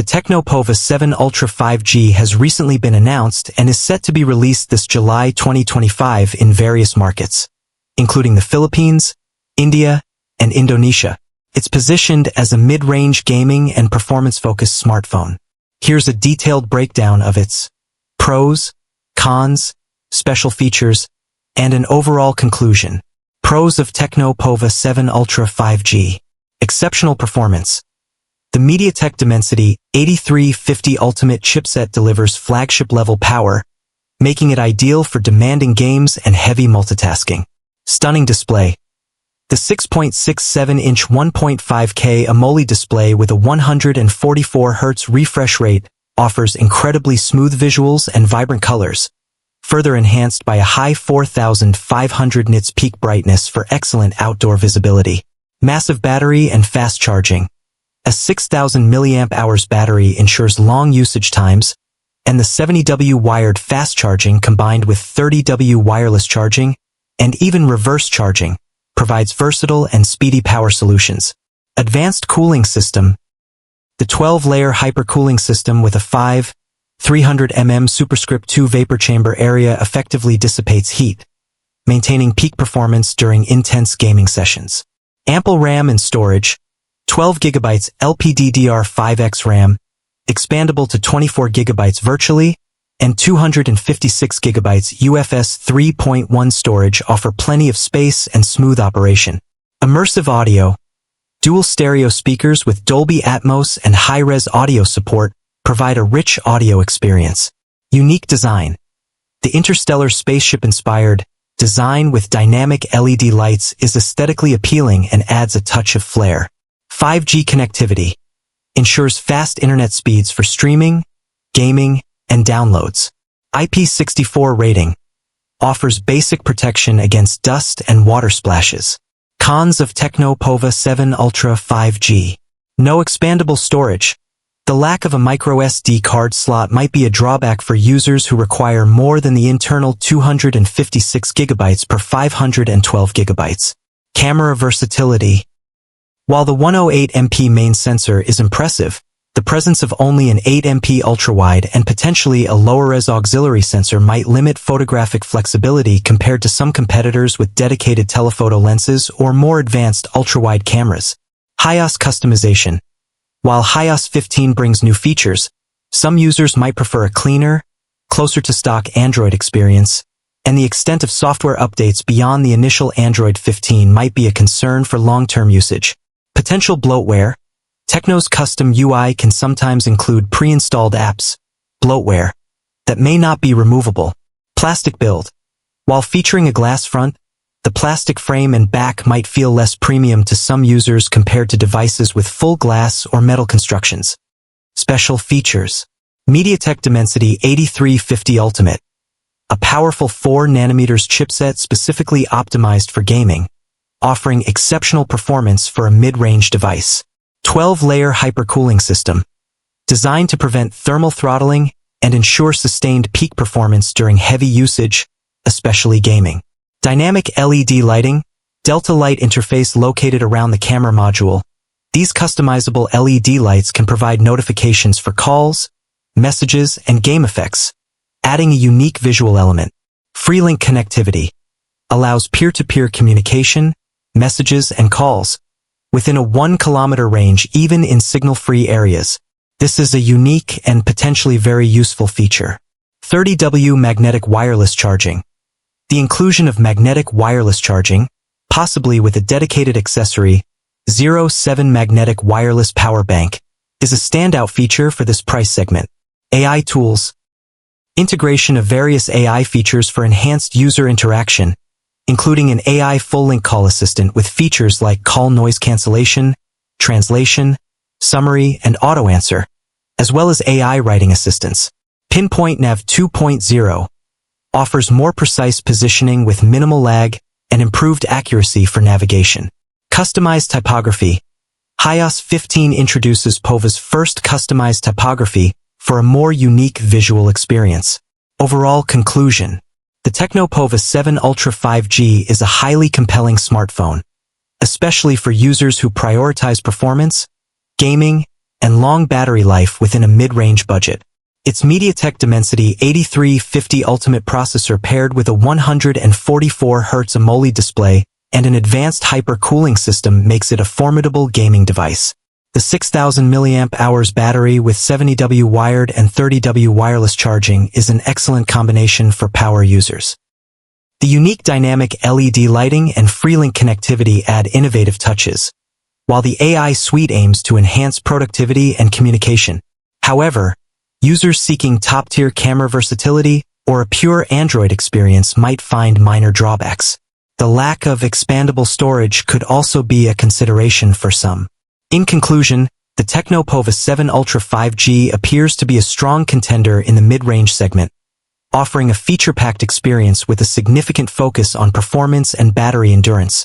Tecno Pova 7 Ultra 5G has recently been announced and is set to be released this July 2025 in various markets, including the Philippines, India, and Indonesia. It's positioned as a mid-range gaming and performance-focused smartphone. Here's a detailed breakdown of its pros, cons, special features, and an overall conclusion. Pros of Tecno Pova 7 Ultra 5G. Exceptional performance. The MediaTek Dimensity 8350 Ultimate chipset delivers flagship-level power, making it ideal for demanding games and heavy multitasking. Stunning display. The 6.67-inch 1.5K AMOLED display with a 144 Hz refresh rate offers incredibly smooth visuals and vibrant colors, further enhanced by a high 4500 nits peak brightness for excellent outdoor visibility. Massive battery and fast charging. A 6000 mAh battery ensures long usage times, and the 70W wired fast charging combined with 30W wireless charging and even reverse charging provides versatile and speedy power solutions. Advanced cooling system. The 12-layer hypercooling system with a 300 mm superscript 2 vapor chamber area effectively dissipates heat, maintaining peak performance during intense gaming sessions. Ample RAM and storage. 12 GB LPDDR5X RAM, expandable to 24 GB virtually, and 256 GB UFS 3.1 storage offer plenty of space and smooth operation. Immersive audio. Dual stereo speakers with Dolby Atmos and high-res audio support provide a rich audio experience. Unique design. The interstellar spaceship-inspired design with dynamic LED lights is aesthetically appealing and adds a touch of flair. 5G connectivity. Ensures fast internet speeds for streaming, gaming, and downloads. IP64 rating. Offers basic protection against dust and water splashes. Cons of Tecno Pova 7 Ultra 5G. No expandable storage. The lack of a microSD card slot might be a drawback for users who require more than the internal 256 GB per 512 GB. Camera versatility. While the 108MP main sensor is impressive, the presence of only an 8MP ultrawide and potentially a lower-res auxiliary sensor might limit photographic flexibility compared to some competitors with dedicated telephoto lenses or more advanced ultrawide cameras. HiOS customization. While HiOS 15 brings new features, some users might prefer a cleaner, closer-to-stock Android experience, and the extent of software updates beyond the initial Android 15 might be a concern for long-term usage. Potential bloatware. Tecno's custom UI can sometimes include pre-installed apps, bloatware, that may not be removable. Plastic build. While featuring a glass front, the plastic frame and back might feel less premium to some users compared to devices with full glass or metal constructions. Special features. MediaTek Dimensity 8350 Ultimate. A powerful 4nm chipset specifically optimized for gaming, offering exceptional performance for a mid-range device. 12-layer hypercooling system. Designed to prevent thermal throttling and ensure sustained peak performance during heavy usage, especially gaming. Dynamic LED lighting. Delta light interface located around the camera module. These customizable LED lights can provide notifications for calls, messages, and game effects, adding a unique visual element. Freelink connectivity. Allows peer-to-peer communication, messages, and calls within a 1 kilometer range even in signal-free areas. This is a unique and potentially very useful feature. 30W magnetic wireless charging. The inclusion of magnetic wireless charging, possibly with a dedicated accessory, 07 magnetic wireless power bank, is a standout feature for this price segment. AI tools. Integration of various AI features for enhanced user interaction, including an AI full-length call assistant with features like call noise cancellation, translation, summary, and auto-answer, as well as AI writing assistance. Pinpoint Nav 2.0 offers more precise positioning with minimal lag and improved accuracy for navigation. Customized typography. HiOS 15 introduces Pova's first customized typography for a more unique visual experience. Overall conclusion. The Tecno Pova 7 Ultra 5G is a highly compelling smartphone, especially for users who prioritize performance, gaming, and long battery life within a mid-range budget. Its MediaTek Dimensity 8350 Ultimate processor paired with a 144 Hz AMOLED display and an advanced hyper-cooling system makes it a formidable gaming device. The 6,000 mAh battery with 70W wired and 30W wireless charging is an excellent combination for power users. The unique dynamic LED lighting and Freelink connectivity add innovative touches, while the AI suite aims to enhance productivity and communication. However, users seeking top-tier camera versatility or a pure Android experience might find minor drawbacks. The lack of expandable storage could also be a consideration for some. In conclusion, the Tecno Pova 7 Ultra 5G appears to be a strong contender in the mid-range segment, offering a feature-packed experience with a significant focus on performance and battery endurance,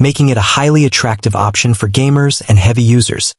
making it a highly attractive option for gamers and heavy users.